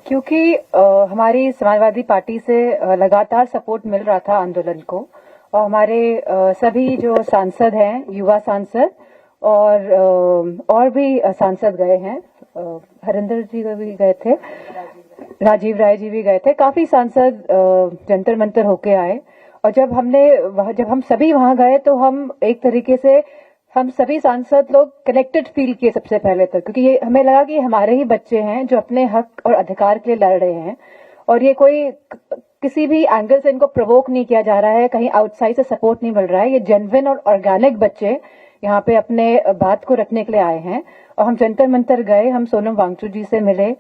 क्योंकि हमारी समाजवादी पार्टी से लगातार सपोर्ट मिल रहा था आंदोलन को, और हमारे सभी जो सांसद हैं, युवा सांसद और भी सांसद गए हैं, हरिंदर जी भी गए थे, राजीव राय जी भी गए थे, काफी सांसद जंतर मंतर होके आए। और जब हम सभी वहां गए तो हम एक तरीके से हम सभी सांसद लोग कनेक्टेड फील किए सबसे पहले तो, क्योंकि ये हमें लगा कि हमारे ही बच्चे हैं जो अपने हक और अधिकार के लिए लड़ रहे हैं, और ये कोई किसी भी एंगल से इनको प्रोवोक नहीं किया जा रहा है, कहीं आउटसाइड से सपोर्ट नहीं मिल रहा है। ये जेन्युइन और ऑर्गेनिक बच्चे यहाँ पे अपने बात को रखने के लिए आए हैं। और हम जंतर मंतर गए, हम सोनम वांगचुक जी से मिले,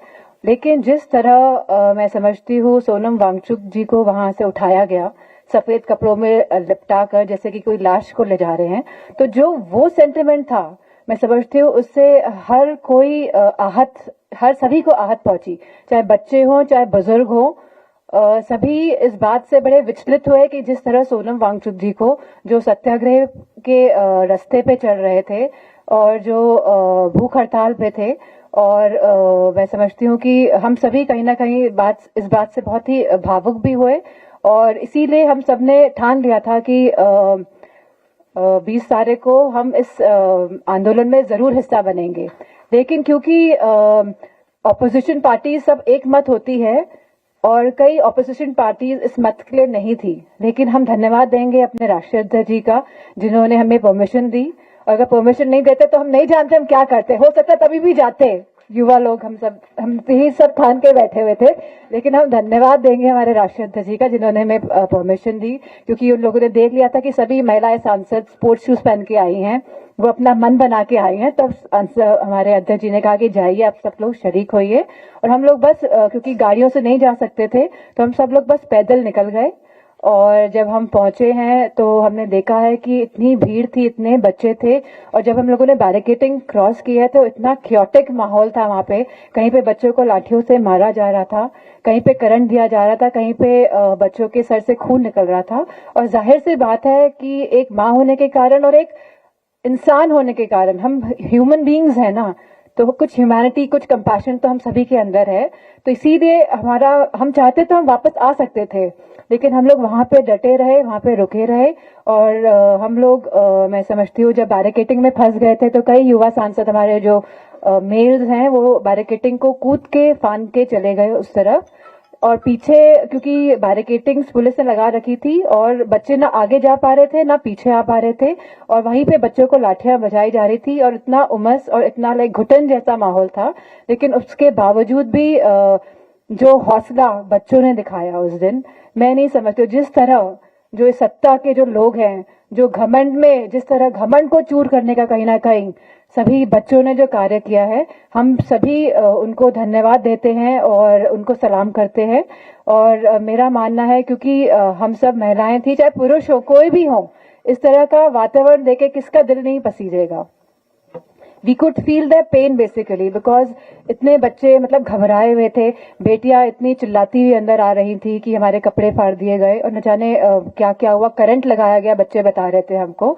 लेकिन जिस तरह मैं समझती हूँ सोनम वांगचुक जी को वहां से उठाया गया सफेद कपड़ों में लिपटा कर, जैसे कि कोई लाश को ले जा रहे हैं, तो जो वो सेंटिमेंट था, मैं समझती हूँ उससे सभी को आहत पहुंची, चाहे बच्चे हों चाहे बुजुर्ग हों। सभी इस बात से बड़े विचलित हुए कि जिस तरह सोनम वांगचुक जी को, जो सत्याग्रह के रास्ते पे चल रहे थे और जो भूख हड़ताल पे थे, और मैं समझती हूँ कि हम सभी कहीं ना कहीं इस बात से बहुत ही भावुक भी हुए, और इसीलिए हम सबने ठान लिया था कि 20 तारीख को हम इस आंदोलन में जरूर हिस्सा बनेंगे। लेकिन क्योंकि ऑपोजिशन पार्टी सब एक मत होती है और कई ऑपोजिशन पार्टी इस मत के लिए नहीं थी, लेकिन हम धन्यवाद देंगे अपने राष्ट्रीय अध्यक्ष जी का, जिन्होंने हमें परमिशन दी। और अगर परमिशन नहीं देते तो हम नहीं जानते हम क्या करते, हो सकता तभी भी जाते युवा लोग, हम यही सब ठान के बैठे हुए थे। लेकिन हम धन्यवाद देंगे हमारे राष्ट्रीय अध्यक्ष जी का, जिन्होंने हमें परमिशन दी, क्योंकि उन लोगों ने देख लिया था कि सभी महिलाएं सांसद स्पोर्ट्स शूज पहन के आई हैं, वो अपना मन बना के आई हैं। तब हमारे अध्यक्ष जी ने कहा कि जाइए आप सब लोग शरीक होइए। और हम लोग बस क्योंकि गाड़ियों से नहीं जा सकते थे तो हम सब लोग बस पैदल निकल गए। और जब हम पहुंचे हैं तो हमने देखा है कि इतनी भीड़ थी, इतने बच्चे थे, और जब हम लोगों ने बैरिकेडिंग क्रॉस की है तो इतना क्योटिक माहौल था वहां पे। कहीं पे बच्चों को लाठियों से मारा जा रहा था, कहीं पे करंट दिया जा रहा था, कहीं पे बच्चों के सर से खून निकल रहा था। और जाहिर सी बात है कि एक माँ होने के कारण और एक इंसान होने के कारण, हम ह्यूमन बीइंग्स हैं ना, तो कुछ ह्यूमैनिटी, कुछ कंपैशन तो हम सभी के अंदर है। तो इसीलिए हम चाहते तो हम वापस आ सकते थे, लेकिन हम लोग वहां पे डटे रहे, वहां पे रुके रहे। और हम लोग मैं समझती हूँ जब बैरिकेडिंग में फंस गए थे तो कई युवा सांसद हमारे जो मेल्स हैं वो बैरिकेडिंग को कूद के फान के चले गए उस तरफ। और पीछे क्योंकि बैरिकेडिंग पुलिस ने लगा रखी थी और बच्चे ना आगे जा पा रहे थे ना पीछे आ पा रहे थे, और वहीं पे बच्चों को लाठियां बजाई जा रही थी और इतना उमस और इतना घुटन जैसा माहौल था। लेकिन उसके बावजूद भी जो हौसला बच्चों ने दिखाया उस दिन, मैं नहीं समझती। जिस तरह जो इस सत्ता के जो लोग हैं, जो घमंड में, जिस तरह घमंड को चूर करने का कहीं ना कहीं सभी बच्चों ने जो कार्य किया है, हम सभी उनको धन्यवाद देते हैं और उनको सलाम करते हैं। और मेरा मानना है क्योंकि हम सब महिलाएं थी, चाहे पुरुष हो, कोई भी हो, इस तरह का वातावरण देखे किसका दिल नहीं पसीजेगा। We could feel the pain basically, because इतने बच्चे मतलब घबराए हुए थे, बेटियां इतनी चिल्लाती हुई अंदर आ रही थी कि हमारे कपड़े फाड़ दिए गए और न जाने क्या क्या हुआ, करंट लगाया गया, बच्चे बता रहे थे हमको।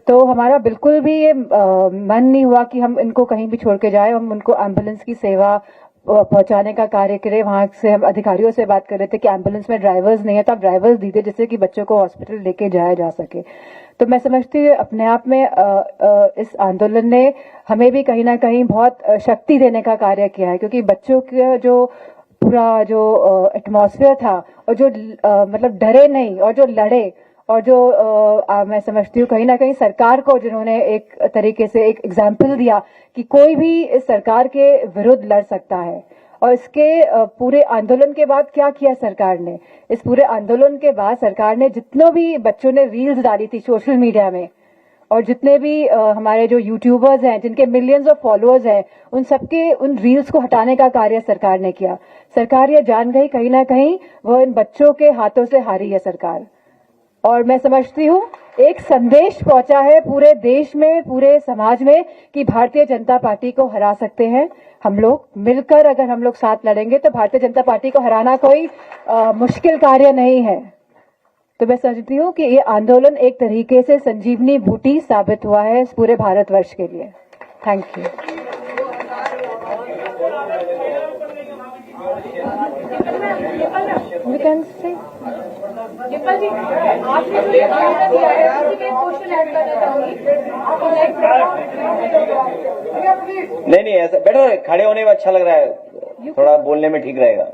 तो हमारा बिल्कुल भी ये मन नहीं हुआ कि हम इनको कहीं भी छोड़ के जाए। हम उनको एम्बुलेंस की सेवा पहुंचाने का कार्य करें। वहां से हम अधिकारियों से बात कर रहे थे कि एम्बुलेंस में ड्राइवर्स नहीं है तो आप ड्राइवर्स दीजिए जिससे कि बच्चों को हॉस्पिटल लेके जाया जा सके। तो मैं समझती हूँ अपने आप में इस आंदोलन ने हमें भी कहीं ना कहीं बहुत शक्ति देने का कार्य किया है, क्योंकि बच्चों का जो पूरा जो एटमॉस्फेयर था और जो मतलब डरे नहीं और जो लड़े, और जो मैं समझती हूँ कहीं ना कहीं सरकार को जिन्होंने एक तरीके से एक एग्जाम्पल दिया कि कोई भी इस सरकार के विरुद्ध लड़ सकता है। और इसके पूरे आंदोलन के बाद क्या किया सरकार ने, इस पूरे आंदोलन के बाद सरकार ने जितनों भी बच्चों ने रील्स डाली थी सोशल मीडिया में, और जितने भी हमारे जो यूट्यूबर्स हैं जिनके मिलियंस ऑफ फॉलोअर्स हैं, उन सबके उन रील्स को हटाने का कार्य सरकार ने किया। सरकार ये जान गई कहीं ना कहीं वो इन बच्चों के हाथों से हारी है सरकार। और मैं समझती हूँ एक संदेश पहुंचा है पूरे देश में, पूरे समाज में, कि भारतीय जनता पार्टी को हरा सकते हैं हम लोग मिलकर। अगर हम लोग साथ लड़ेंगे तो भारतीय जनता पार्टी को हराना कोई मुश्किल कार्य नहीं है। तो मैं समझती हूँ कि ये आंदोलन एक तरीके से संजीवनी बूटी साबित हुआ है इस पूरे भारतवर्ष के लिए। Thank you. We can say. Dimple ji, आपने जो ये आंसर दिया है, उसी में क्वेश्चन ऐड करना चाहूंगी। नहीं नहीं, ऐसा बैठो, खड़े होने में अच्छा लग रहा है, थोड़ा बोलने में ठीक रहेगा।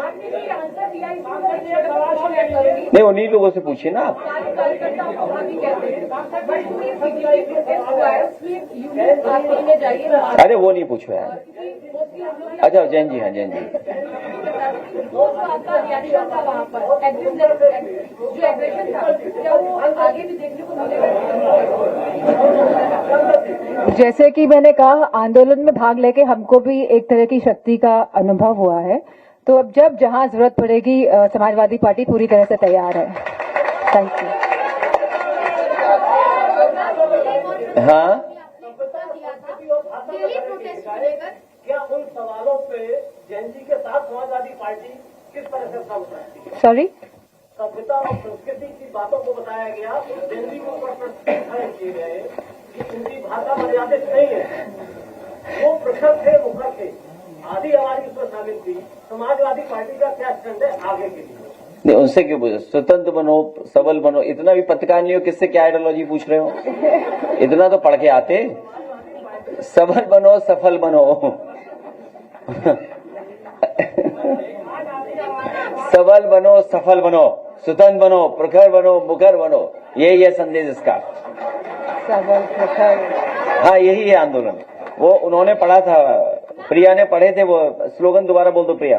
आपने जो ये आंसर दिया, इसमें क्वेश्चन ऐड करूंगी। नहीं, उन्हीं लोगों से पूछिए ना आप। सारे कार्यकर्ताओं को भाभी कहते हैं, बट जो ये सीपीआई प्रोटेस्ट हुआ है, उसमें यूनियन आप लेने जाइए। अरे वो नहीं पूछो यार। अच्छा, जैन जी, हाँ जैन जी। वो जो आपका रिएक्शन था वहाँ पर, जो एग्रेशन था, क्या वो आगे भी देखने को मिलेगा? जैसे कि मैंने कहा, आंदोलन में भाग लेके हमको भी एक तरह की शक्ति का अनुभव हुआ है। तो अब जब जहां जरूरत पड़ेगी, समाजवादी पार्टी पूरी तरह से तैयार है। Thank you. हाँ, क्या उन सवालों पे जैन जी के साथ समाजवादी पार्टी किस तरह से समझ रही है? सॉरी, सभ्यता और संस्कृति की बातों को बताया गया, जैन जी को प्रश्न खड़े किए गए कि उनकी भाषा मर्यादित नहीं है, वो पृथक थे, मुखर थे, आदि हमारी उसमें शामिल थी। समाजवादी पार्टी का क्या स्टैंड है आगे के लिए? नहीं उनसे क्यों पूछो, स्वतंत्र बनो, सबल बनो, इतना भी पत्रकार नहीं हो, किससे क्या आइडियोलॉजी पूछ रहे हो? इतना तो पढ़ के आते, सबल बनो, सफल बनो। सबल बनो, सफल बनो, स्वतंत्र बनो, प्रखर बनो, मुखर बनो, यही है संदेश इसका। सबल प्रखर। हाँ, यही है आंदोलन। वो उन्होंने पढ़ा था, प्रिया ने पढ़े थे, वो स्लोगन दोबारा बोल दो प्रिया।